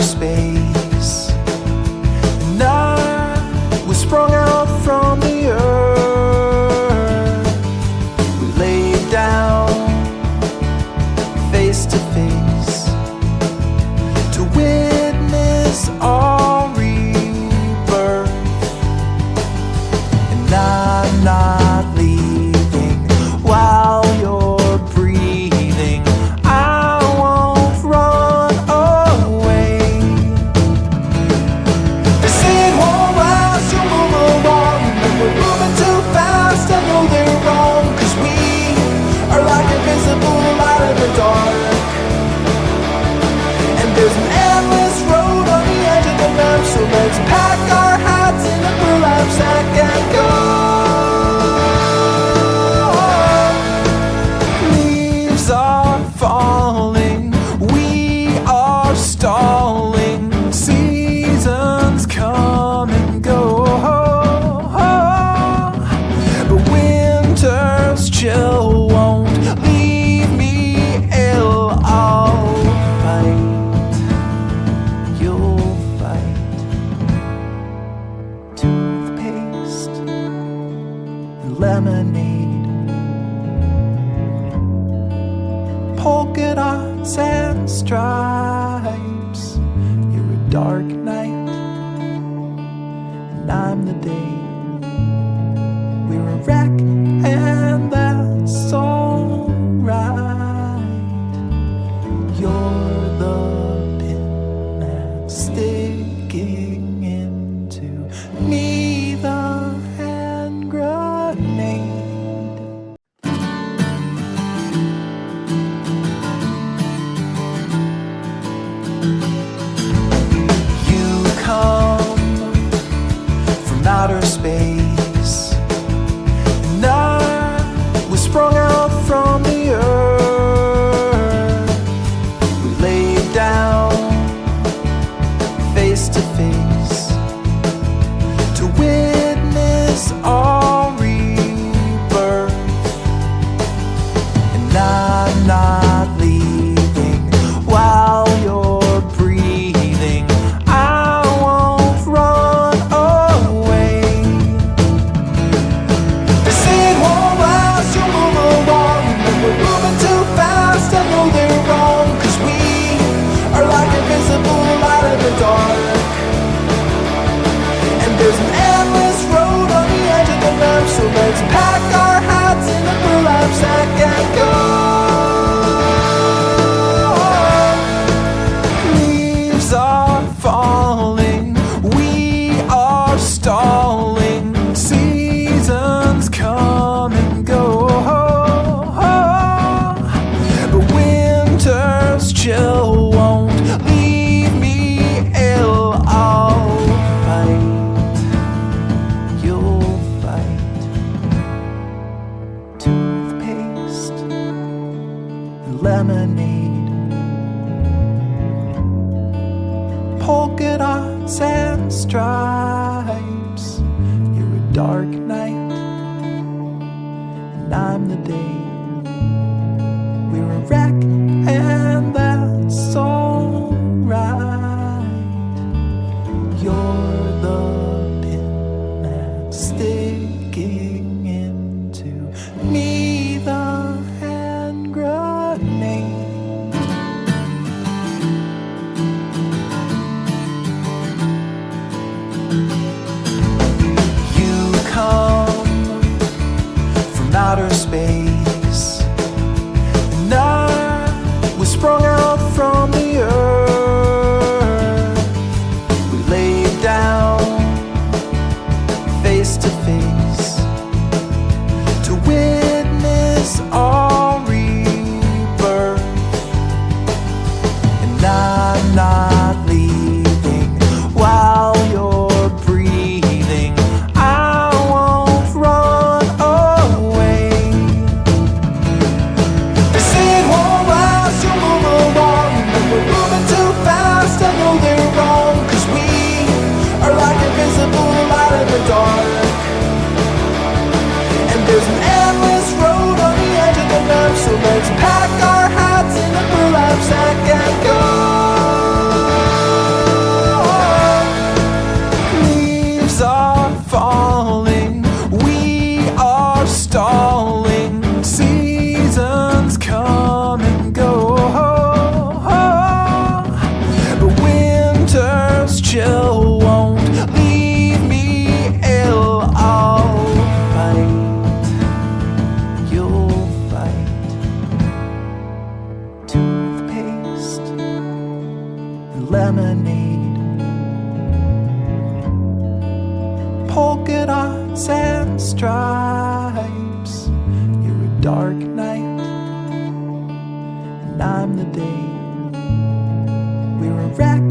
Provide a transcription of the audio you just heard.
space, and I was sprung out from the earth. We laid down face to face to witness our rebirth, and I'm not leaving while you're breathing. I won't run away. This ain't won't last, you'll move along, but we're moving too fast. I know they're wrong, 'cause we are like invisible light in the dark, and there's an endless road on the edge of the map. So let's pack our hats in a burlap sack and go. Leaves are falling, we are stalling. Seasons come and go, but winter's chill won't leave me ill. I'll fight, you'll fight. Toothpaste and lemonade, polka dots and stripes. You're a dark night, and I'm the day. We're a wreck, and that's alright. You're the pin that's sticking into me, the hand grenade. You come from outer space, and I was sprung out from the earth. We laid down face to face to witness our rebirth, and I'm not leaving while you're breathing. I won't run away. This ain't won't last, you'll move along, but we're moving too fast. I know they're wrong, 'cause we are like invisible light in the dark, and there's an endless road on the edge of the map. So let's pack our hats in a burlap sack and go. Leaves are falling, we are stalling. Seasons come and go, but winter's chill won't leave me ill. I'll fight, you'll fight. Toothpaste and lemonade, polka dots and stripes. You're a dark night, and I'm the day. We're a wreck, and that's alright. You're the pin that's sticking into me, the hand grenade. You come from outer space, dots and stripes. You're a dark night, and I'm the day. We're a wreck